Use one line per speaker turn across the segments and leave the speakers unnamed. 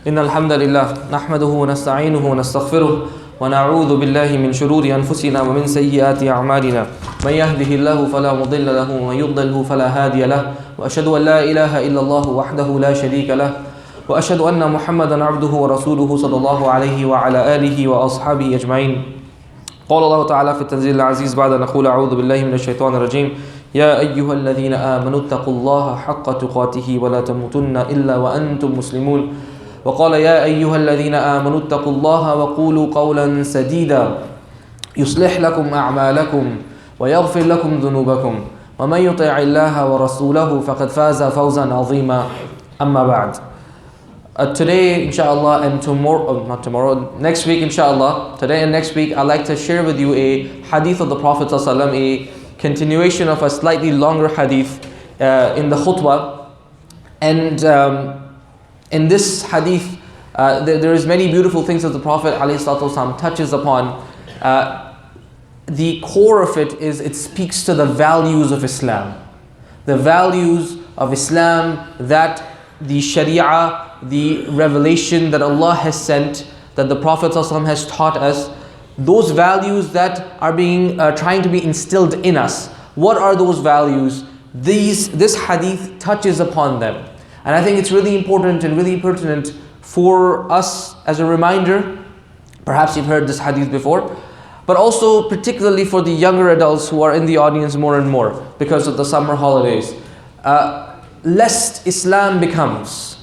إن الحمد لله نحمده ونستعينه ونستغفره ونعوذ بالله من شرور أنفسنا ومن سيئات أعمالنا من يهده الله فلا مضل له ومن يضلله فلا هادي له وأشهد أن لا إله إلا الله وحده لا شريك له وأشهد أن محمدا عبده ورسوله صلى الله عليه وعلى آله وأصحابه أجمعين. قال الله تعالى في التنزيل العزيز بعد أن نقول أعوذ بالله من الشيطان الرجيم يا أيها الذين آمنوا اتقوا الله حق تقاته ولا تموتن إلا وأنتم مسلمون. وقال يا أيها الذين آمنوا اتقوا الله وقولوا قولا سديدا يصلح لكم أعمالكم ويغفر لكم ذنوبكم ومن يطع الله ورسوله فقد فاز فوزا عظيما. أما بعد. Today, inshallah, and next week, inshallah, today and next week, I'd like to share with you a hadith of the Prophet ﷺ, a continuation of a slightly longer hadith in the khutbah. And in this hadith, there is many beautiful things that the Prophet ﷺ touches upon. The core of it is it speaks to the values of Islam. The values of Islam, that the Sharia, the revelation that Allah has sent, that the Prophet ﷺ has taught us, those values that are being trying to be instilled in us. What are those values? This hadith touches upon them. And I think it's really important and really pertinent for us as a reminder. Perhaps you've heard this hadith before, but also particularly for the younger adults who are in the audience more and more because of the summer holidays. Lest Islam becomes,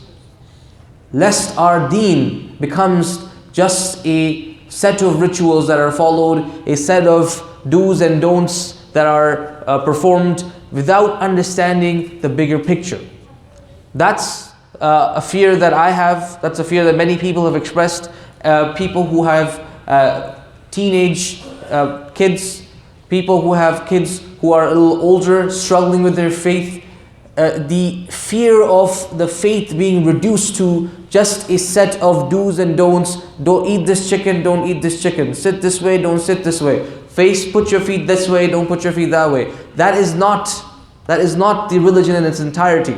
lest our deen becomes just a set of rituals that are followed, a set of do's and don'ts that are performed without understanding the bigger picture. That's a fear that I have, that's a fear that many people have expressed. People who have teenage kids, people who have kids who are a little older, struggling with their faith. The fear of the faith being reduced to just a set of do's and don'ts. Don't eat this chicken, don't eat this chicken. Sit this way, don't sit this way. Put your feet this way, don't put your feet that way. That is not the religion in its entirety.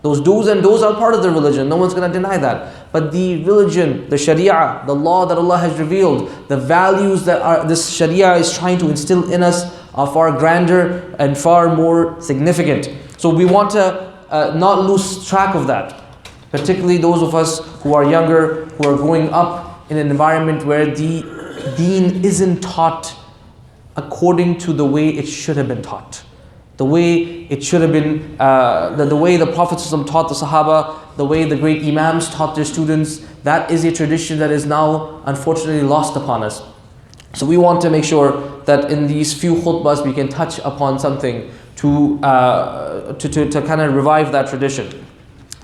Those do's and don'ts are part of the religion. No one's going to deny that. But the religion, the Sharia, the law that Allah has revealed, the values that this Sharia is trying to instill in us are far grander and far more significant. So we want to not lose track of that. Particularly those of us who are younger, who are growing up in an environment where the deen isn't taught according to the way it should have been taught. The way it should have been, the way the Prophet ﷺ taught the Sahaba, the way the great Imams taught their students, that is a tradition that is now unfortunately lost upon us. So we want to make sure that in these few khutbahs we can touch upon something to kind of revive that tradition.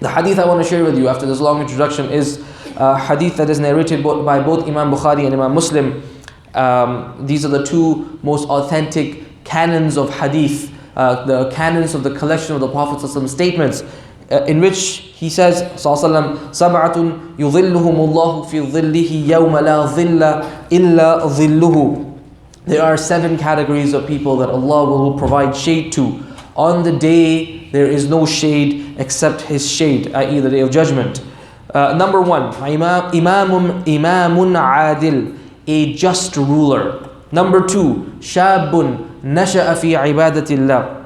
The hadith I want to share with you after this long introduction is a hadith that is narrated by both Imam Bukhari and Imam Muslim. These are the two most authentic canons of hadith, the canons of the collection of the Prophet's statements, in which he says, "Sab'atun yudhilluhumullahu fi dhillihi yawma la dhilla illa dhilluhu." There are 7 categories of people that Allah will provide shade to. On the day there is no shade except His shade, i.e. the day of judgment. Number 1, imamun adil, a just ruler. Number 2, shabun nasha'a fi ibadatillah,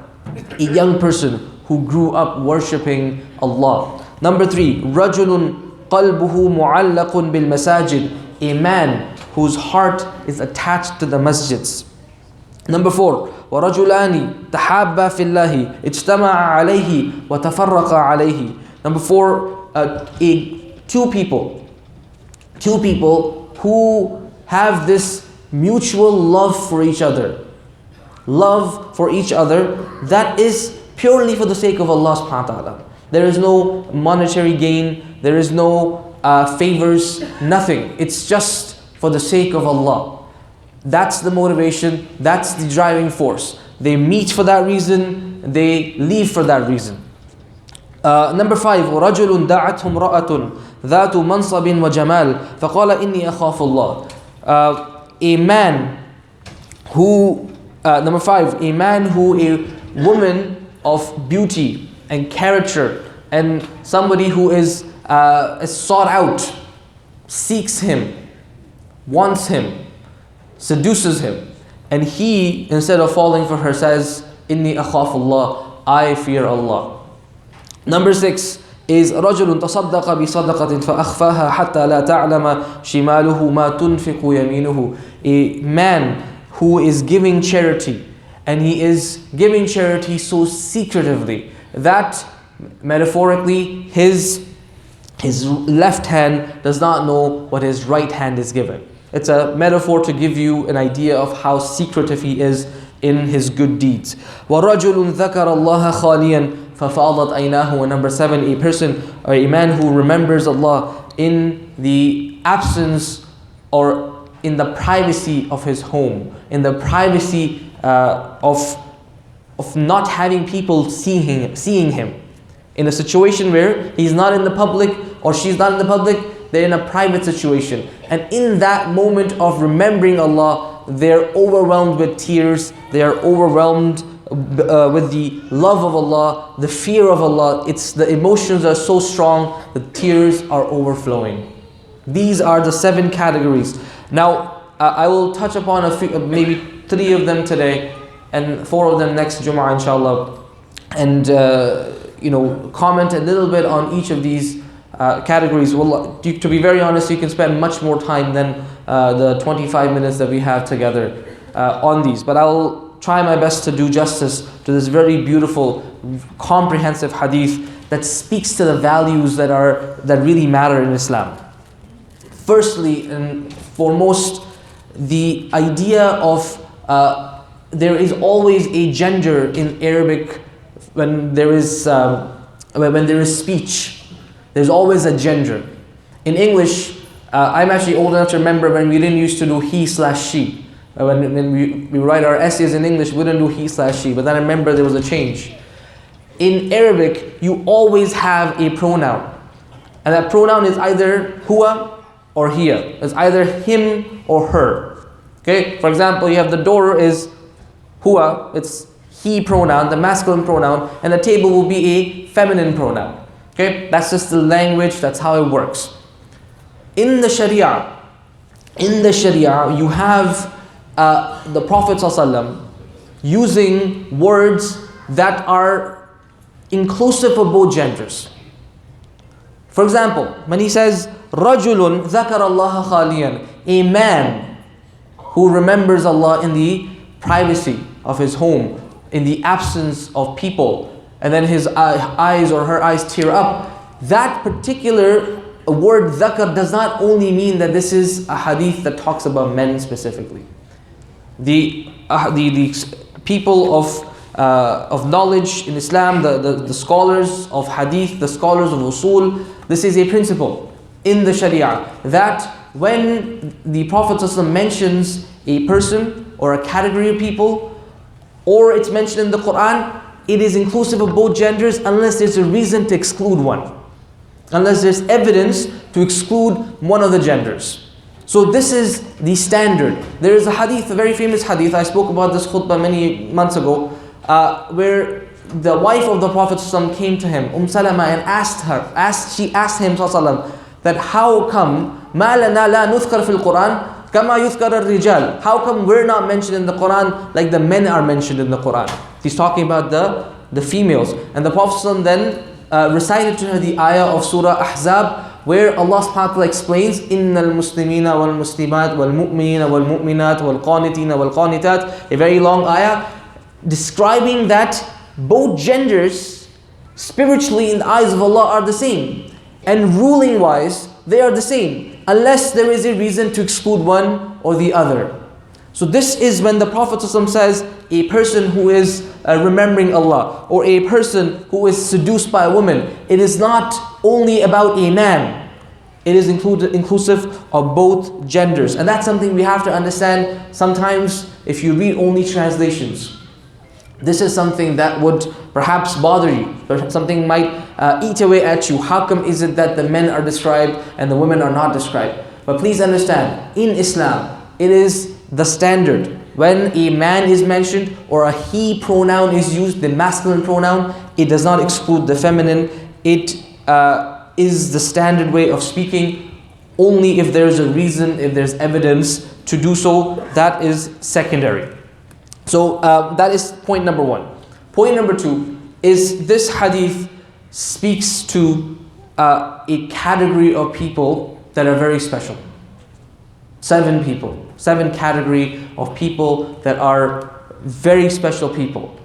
a young person who grew up worshipping Allah. Number 3, rajulun qalbuhu mu'allaqun bil masajid, a man whose heart is attached to the masjids. Number 4, وَرَجُلَانِ تَحَابَّا فِي اللَّهِ اجْتَمَعَ عَلَيْهِ وَتَفَرَّقَ عَلَيْهِ. Number 4, two people who have this mutual love for each other. Love for each other that is purely for the sake of Allah subhanahu wa ta'ala. There is no monetary gain, there is no favors, nothing. It's just for the sake of Allah. That's the motivation, that's the driving force. They meet for that reason, they leave for that reason. Number 5, رَجُلٌ دَعَتْهُ امْرَأَةٌ ذَاتُ مَنْصَبٍ وَجَمَالٍ فَقَالَ إِنِّي أَخَافُ اللَّهِ. A man who, number 5, a woman of beauty and character, and somebody who is is sought out, seeks him, wants him, seduces him, and he, instead of falling for her, says, Inni akhafullah, I fear Allah. Number 6 is رجل تصدق بصدقة فأخفاها حتى لا تعلم شماله ما تنفق يمينه. A man who is giving charity, and he is giving charity so secretively that metaphorically his left hand does not know what his right hand is given. It's a metaphor to give you an idea of how secretive he is in his good deeds. وَرَجُلٌ ذَكَرَ اللَّهَ خَالِيًا فَفَاضَتْ عَيْنَاهُ. And number 7, a person or a man who remembers Allah in the absence or in the privacy of his home, in the privacy of not having people seeing him. In a situation where he's not in the public or she's not in the public, they're in a private situation. And in that moment of remembering Allah, they're overwhelmed with tears, they are overwhelmed with the love of Allah, the fear of Allah. The emotions are so strong, the tears are overflowing. These are the 7 categories. Now, I will touch upon maybe 3 of them today, and 4 of them next Jumu'ah inshallah, and comment a little bit on each of these categories. Well, to be very honest, you can spend much more time than the 25 minutes that we have together on these. But I will try my best to do justice to this very beautiful, comprehensive hadith that speaks to the values that really matter in Islam. Firstly and foremost, the idea of there is always a gender in Arabic when there is speech. There's always a gender. In English, I'm actually old enough to remember when we didn't used to do he/she. When we write our essays in English, we didn't do he/she. But then I remember there was a change. In Arabic, you always have a pronoun. And that pronoun is either huwa or hiya. It's either him or her. Okay? For example, you have the door is huwa, it's he pronoun, the masculine pronoun, and the table will be a feminine pronoun. Okay? That's just the language, that's how it works. In the Sharia, you have the Prophet ﷺ using words that are inclusive of both genders. For example, when he says, رَجُلٌ ذَكَرَ اللَّهَ خَالِيًا, a man who remembers Allah in the privacy of his home, in the absence of people, and then his eyes or her eyes tear up. That particular word dhakar does not only mean that this is a hadith that talks about men specifically. The people of knowledge in Islam, the scholars of hadith, the scholars of usul, this is a principle in the Sharia that when the Prophet ﷺ mentions a person or a category of people, or it's mentioned in the Quran, it is inclusive of both genders unless there's a reason to exclude one. Unless there's evidence to exclude one of the genders. So this is the standard. There is a hadith, a very famous hadith, I spoke about this khutbah many months ago, where the wife of the Prophet ﷺ came to him, Salama, and she asked him ﷺ, that how come مَا لَنَا لَا نُذْكَرْ فِي الْقُرْآنِ كَمَا يُذْكَرَ الرِّجَالِ, how come we're not mentioned in the Quran like the men are mentioned in the Quran? He's talking about the females. And the Prophet ﷺ then recited to her the ayah of Surah Ahzab, where Allah subhanahu wa ta'ala explains, إِنَّ الْمُسْلِمِينَ وَالْمُسْلِمَاتِ وَالْمُؤْمِنِينَ وَالْمُؤْمِنَاتِ وَالْقَانِتِينَ وَالْقَانِتَاتِ, a very long ayah, describing that both genders, spiritually in the eyes of Allah, are the same. And ruling wise, they are the same, unless there is a reason to exclude one or the other. So this is when the Prophet ﷺ says, a person who is remembering Allah, or a person who is seduced by a woman, it is not only about a man, it is inclusive of both genders. And that's something we have to understand. Sometimes if you read only translations, this is something that would perhaps bother you, or something might eat away at you. How come is it that the men are described and the women are not described? But please understand, in Islam, it is the standard. When a man is mentioned or a he pronoun is used, the masculine pronoun, it does not exclude the feminine. It is the standard way of speaking only if there's a reason, if there's evidence to do so. That is secondary. So that is point number one. Point number two is this hadith speaks to a category of people that are very special. 7 people. 7 category of people that are very special people.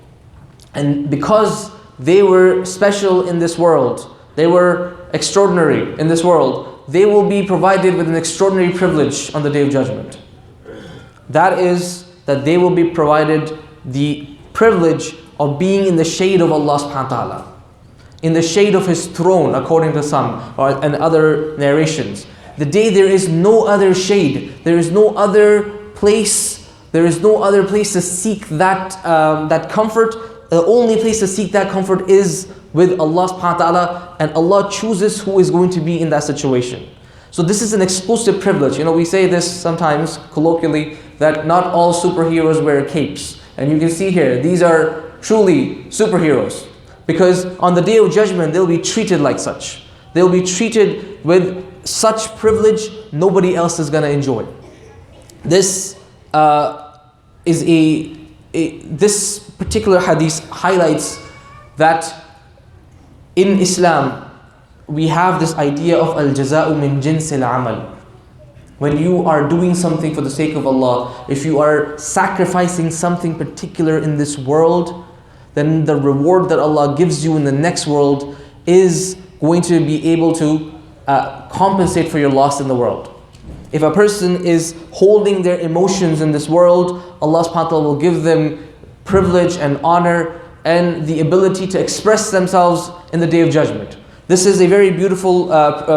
And because they were special in this world, they were extraordinary in this world, they will be provided with an extraordinary privilege on the Day of Judgment. That is that they will be provided the privilege of being in the shade of Allah subhanahu wa ta'ala, in the shade of His throne, according to some and other narrations. The day there is no other shade, there is no other place, there is no other place to seek that comfort. The only place to seek that comfort is with Allah subhanahu wa ta'ala, and Allah chooses who is going to be in that situation. So this is an exclusive privilege. We say this sometimes colloquially, that not all superheroes wear capes. And you can see here, these are truly superheroes. Because on the Day of Judgment, they'll be treated like such. They'll be treated with such privilege nobody else is going to enjoy. This this particular hadith highlights that in Islam we have this idea of al-jaza'u min jinsil amal. When you are doing something for the sake of Allah, if you are sacrificing something particular in this world, then the reward that Allah gives you in the next world is going to be able to compensate for your loss in the world. If a person is holding their emotions in this world, Allah subhanahu wa ta'ala will give them privilege and honor and the ability to express themselves in the Day of Judgment. This is a very beautiful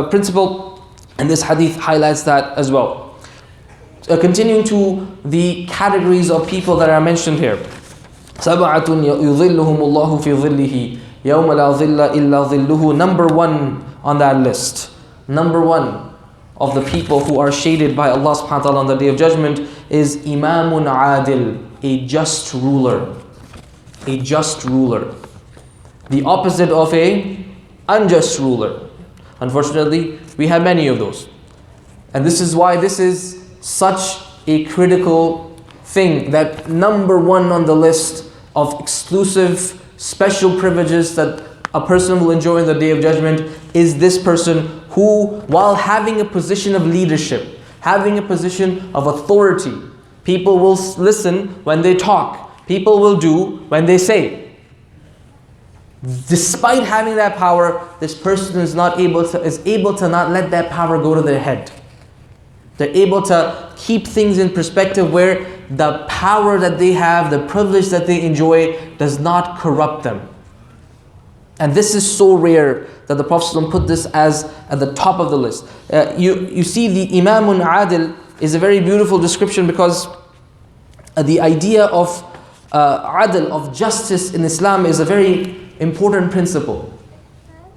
principle, and this hadith highlights that as well. Continuing to the categories of people that are mentioned here. سَبْعَةٌ يُظِلُّهُمُ اللَّهُ فِي ظِلِّهِ يَوْمَ لَا ظِلَّ إِلَّا ظِلُّهُ. Number 1 on that list. Number 1 of the people who are shaded by Allah subhanahu wa ta'ala on the Day of Judgment is Imamun Adil, a just ruler. A just ruler. The opposite of a unjust ruler. Unfortunately, we have many of those. And this is why this is such a critical thing, that number 1 on the list of exclusive, special privileges that a person will enjoy in the Day of Judgment is this person who, while having a position of leadership, having a position of authority, people will listen when they talk, people will do when they say. Despite having that power, this person is able to not let that power go to their head. They're able to keep things in perspective where the power that they have, the privilege that they enjoy, does not corrupt them. And this is so rare that the Prophet ﷺ put this as at the top of the list. You see, the Imamun Adil is a very beautiful description, because the idea of adl, of justice in Islam, is a very important principle.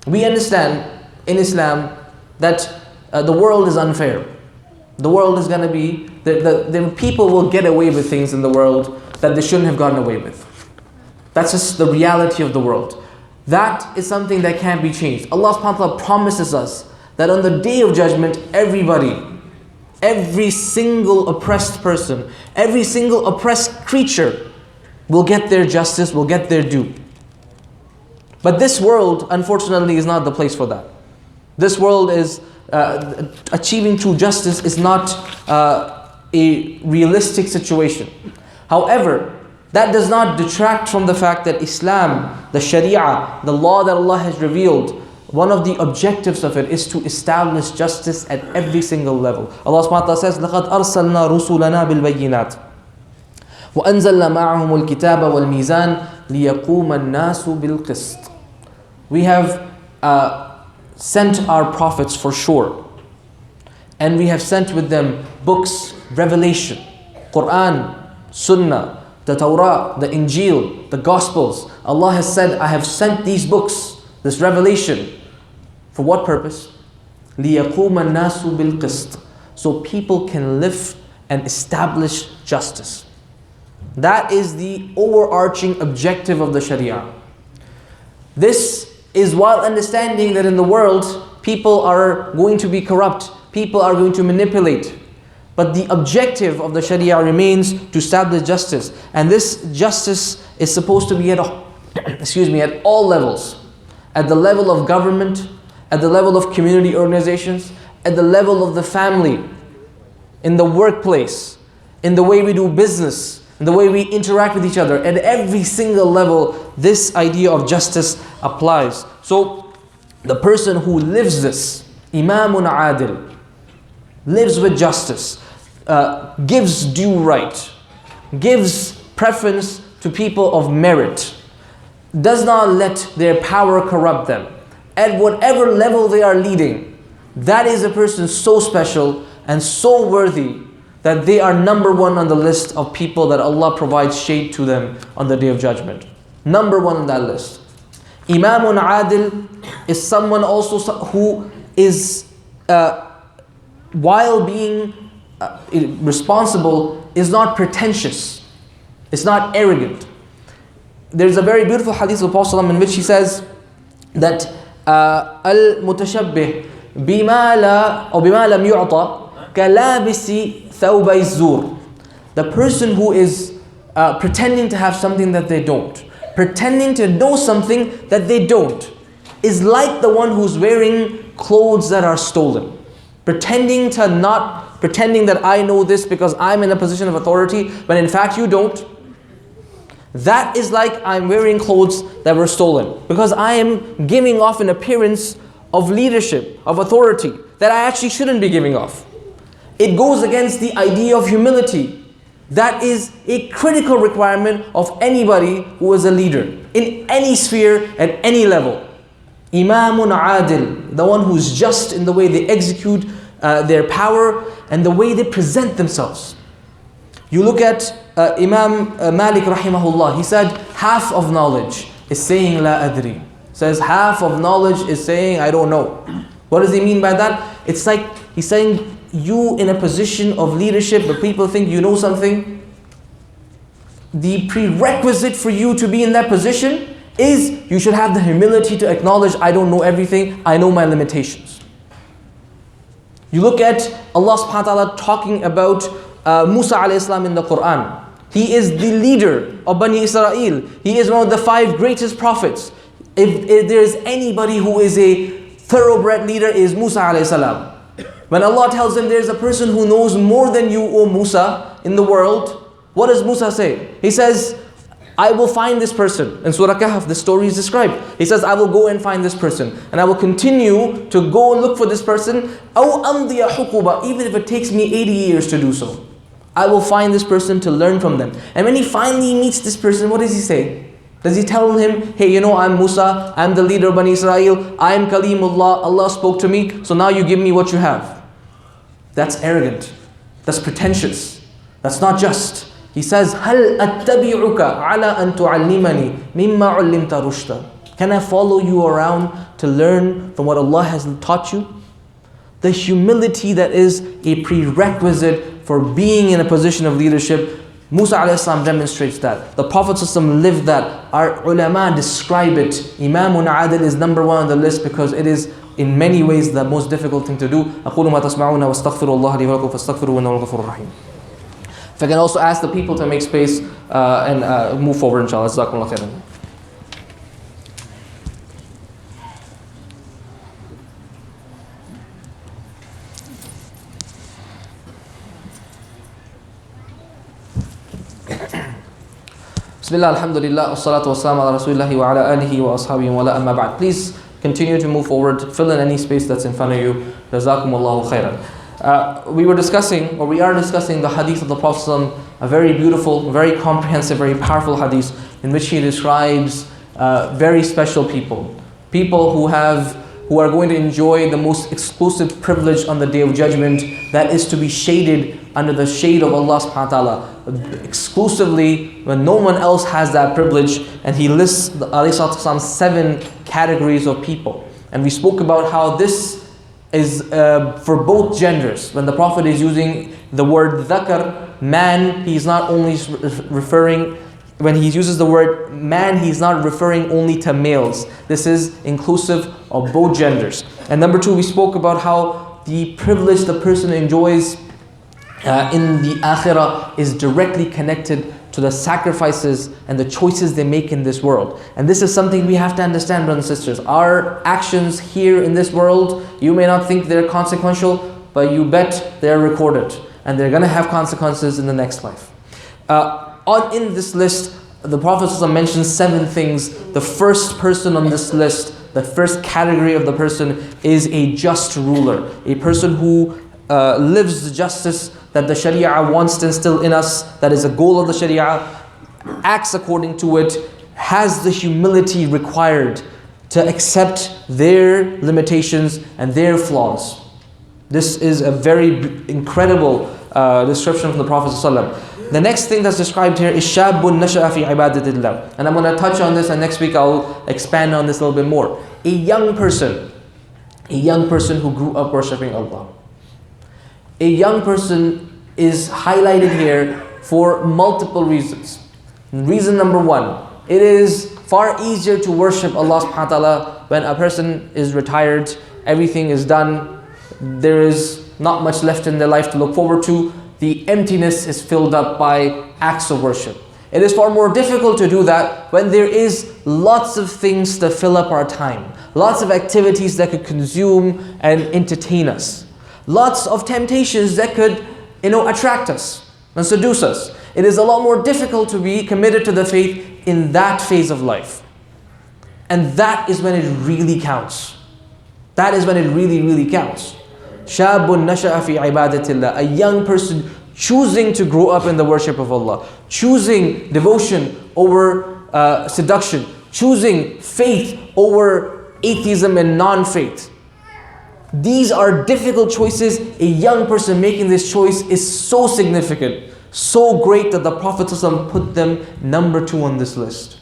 We understand in Islam that the world is unfair. The world is going to be, the people will get away with things in the world that they shouldn't have gotten away with. That's just the reality of the world. That is something that can't be changed. Allah subhanahu wa ta'ala promises us that on the Day of Judgment, everybody, every single oppressed person, every single oppressed creature will get their justice, will get their due. But this world, unfortunately, is not the place for that. This world is, achieving true justice is not a realistic situation. However, that does not detract from the fact that Islam, the Sharia, the law that Allah has revealed, one of the objectives of it is to establish justice at every single level. Allah subhanahu wa ta'ala says, لَقَدْ أَرْسَلْنَا رُسُلَنَا بِالْبَيِّنَاتِ وَأَنزَلْنَا مَعَهُمُ الْكِتَابَ وَالْمِيزَانَ لِيَقُومَ النَّاسُ بِالْقِسْطِ. We have sent our prophets for sure. And we have sent with them books, revelation, Quran, Sunnah, the Torah, the Injil, the Gospels. Allah has said, I have sent these books, this revelation. For what purpose? لِيَقُومَ النَّاسُ بِالْقِسْطِ. So people can live and establish justice. That is the overarching objective of the Sharia. This is while understanding that in the world people are going to be corrupt, people are going to manipulate. But the objective of the Sharia remains to establish justice. And this justice is supposed to be at all levels. At the level of government, at the level of community organizations, at the level of the family, in the workplace, in the way we do business, in the way we interact with each other. At every single level, this idea of justice applies. So, the person who lives this, Imamun Adil, lives with justice, gives due right, gives preference to people of merit, does not let their power corrupt them. At whatever level they are leading, that is a person so special and so worthy that they are number one on the list of people that Allah provides shade to them on the Day of Judgment. Number one on that list. Imamun Adil is someone also who is, while being responsible, is not pretentious, is not arrogant. There's a very beautiful hadith of the Prophet ﷺ in which he says that al-mutashabbih bima lam yu'ta kalabisi thawbay zur. The person who is pretending to have something that they don't, pretending to know something that they don't, is like the one who's wearing clothes that are stolen. Pretending that I know this because I'm in a position of authority, but in fact you don't. That is like I'm wearing clothes that were stolen, because I am giving off an appearance of leadership, of authority, that I actually shouldn't be giving off. It goes against the idea of humility. That is a critical requirement of anybody who is a leader, in any sphere, at any level. Imamun Adil, the one who is just in the way they execute their power and the way they present themselves. You look at Imam Malik rahimahullah, he said half of knowledge is saying la adri. Says half of knowledge is saying I don't know. What does he mean by that? It's like he's saying you in a position of leadership, but people think you know something. The prerequisite for you to be in that position is you should have the humility to acknowledge I don't know everything, I know my limitations. You look at Allah subhanahu wa ta'ala talking about Musa alayhi salam in the Quran. He is the leader of Bani Israel. He is one of the 5 greatest prophets. If there is anybody who is a thoroughbred leader, it is Musa alayhi salam. When Allah tells him there is a person who knows more than you, O Musa, in the world, what does Musa say? He says, I will find this person. In Surah Kahf, the story is described. He says, I will go and find this person. And I will continue to go and look for this person. أَوْ أَمْضِيَ حُقُوبًا, even if it takes me 80 years to do so. I will find this person to learn from them. And when he finally meets this person, what does he say? Does he tell him, hey, you know, I'm Musa, I'm the leader of Bani Israel, I'm Kalimullah, Allah spoke to me, so now you give me what you have. That's arrogant. That's pretentious. That's not just. He says, هَلْ أَتَّبِعُكَ عَلَىٰ أَن تُعَلِّمَنِي مِمَّا عُلِّمْتَ رُشْدًا. Can I follow you around to learn from what Allah has taught you? The humility that is a prerequisite for being in a position of leadership, Musa a.s. demonstrates that. The Prophet lived that. Our ulama describe it. Imamun Adil is number 1 on the list because it is in many ways the most difficult thing to do. أقول ما تسمعون واستغفر الله لي ولكم فاستغفروه إنه الغفور الرحيم. If I can also ask the people to make space and move forward, inshallah. Jazakumullah khairan. Bismillah, alhamdulillah, wassalatu wassalamu ala rasulillahi wa ala alihi wa ashabihi wa la amma ba'd. Please continue to move forward, fill in any space that's in front of you. Jazakumullahu khairan. We are discussing the hadith of the Prophet, a very beautiful, very comprehensive, very powerful hadith in which he describes very special people. People who are going to enjoy the most exclusive privilege on the Day of Judgment, that is to be shaded under the shade of Allah subhanahu wa ta'ala, exclusively when no one else has that privilege. And he lists alayhi 7 categories of people. And we spoke about how this is for both genders. When the Prophet is using the word dhakar, man, he's not only referring when he uses the word man, he's not referring only to males. This is inclusive of both genders. And number two, we spoke about how the privilege the person enjoys in the akhirah is directly connected to the sacrifices and the choices they make in this world. And this is something we have to understand, brothers and sisters. Our actions here in this world, you may not think they're consequential, but you bet they're recorded. And they're going to have consequences in the next life. In this list, the Prophet ﷺ mentions 7 things. The first person on this list, the first category of the person is a just ruler. A person who lives the justice that the Sharia wants to instill in us, that is a goal of the Sharia, acts according to it, has the humility required to accept their limitations and their flaws. This is a very incredible description from the Prophet ﷺ. The next thing that's described here is Shabun Nasha'a fi ibadatillah. And I'm going to touch on this, and next week I'll expand on this a little bit more. A young person who grew up worshipping Allah. A young person is highlighted here for multiple reasons. Reason number 1, it is far easier to worship Allah subhanahu wa ta'ala when a person is retired, everything is done, there is not much left in their life to look forward to. The emptiness is filled up by acts of worship. It is far more difficult to do that when there is lots of things to fill up our time, lots of activities that could consume and entertain us, lots of temptations that could, attract us and seduce us. It is a lot more difficult to be committed to the faith in that phase of life. And that is when it really counts. That is when it really, really counts. Shabun nasha'a fi ibadatillah. A young person choosing to grow up in the worship of Allah, choosing devotion over seduction, choosing faith over atheism and non-faith. These are difficult choices. A young person making this choice is so significant, so great that the Prophet ﷺ put them number 2 on this list.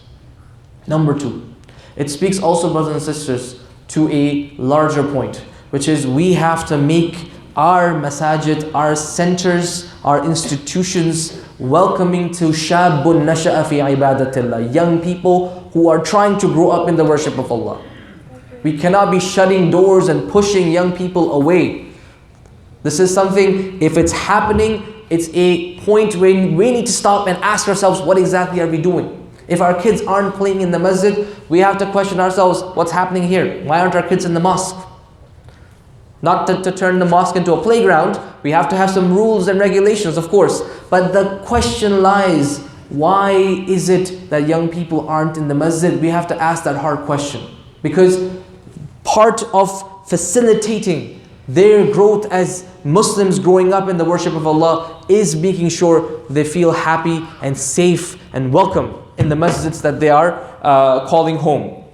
Number 2. It speaks also, brothers and sisters, to a larger point, which is we have to make our masajid, our centers, our institutions welcoming to Shabun Nasha'a fi ibadatillah, young people who are trying to grow up in the worship of Allah. We cannot be shutting doors and pushing young people away. This is something, if it's happening, it's a point where we need to stop and ask ourselves, what exactly are we doing? If our kids aren't playing in the masjid, we have to question ourselves, what's happening here? Why aren't our kids in the mosque? Not to turn the mosque into a playground. We have to have some rules and regulations, of course. But the question lies, why is it that young people aren't in the masjid? We have to ask that hard question. Because part of facilitating their growth as Muslims growing up in the worship of Allah is making sure they feel happy and safe and welcome in the masjids that they are calling home.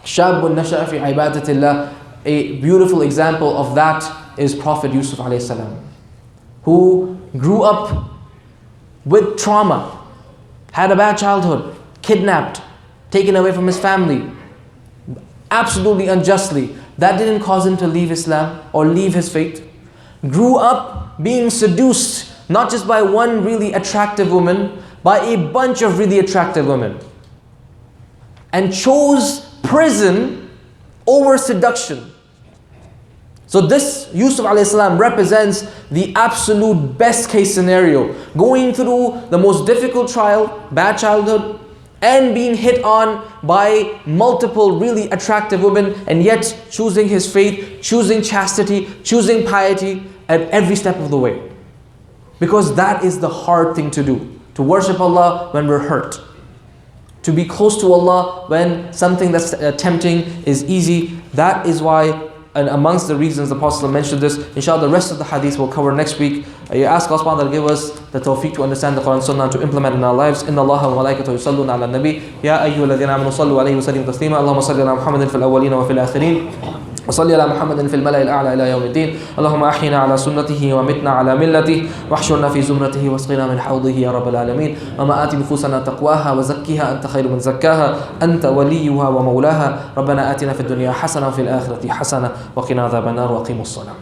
Shabun nasha'a fi ibadatillah. A beautiful example of that is Prophet Yusuf alayhi salam, who grew up with trauma, had a bad childhood, kidnapped, taken away from his family, absolutely unjustly. That didn't cause him to leave Islam or leave his faith. Grew up being seduced, not just by one really attractive woman, by a bunch of really attractive women. And chose prison over seduction. So this Yusuf a.s. represents the absolute best case scenario. Going through the most difficult trial, bad childhood, and being hit on by multiple really attractive women, and yet choosing his faith, choosing chastity, choosing piety at every step of the way. Because that is the hard thing to do. To worship Allah when we're hurt. To be close to Allah when something that's tempting is easy. That is why, and amongst the reasons the Prophet mentioned this, inshallah the rest of the hadith we'll cover next week. You ask Allah subhanahu wa ta'ala to give us the tawfiq to understand the Quran and Sunnah, to implement in our lives. Inna Allaha wa malaikatahu yusalluna ala nabi. Ya ayyuhalladhina amanu sallu alayhi wa sallimu taslima. Allahumma salli ala Muhammadin fil awwalin wa fil akhirin. وصلي على محمد في الملأ الأعلى إلى يوم الدين. اللهم أحينا على سنته ومتنا على ملته واحشرنا في زمرته واسقنا من حوضه يا رب العالمين. وما آت نفوسنا تقواها وزكها أنت خير من زكاها أنت وليها ومولاها. ربنا آتنا في الدنيا حسنة وفي الآخرة حسنة وقنا عذاب النار وقيموا الصلاة.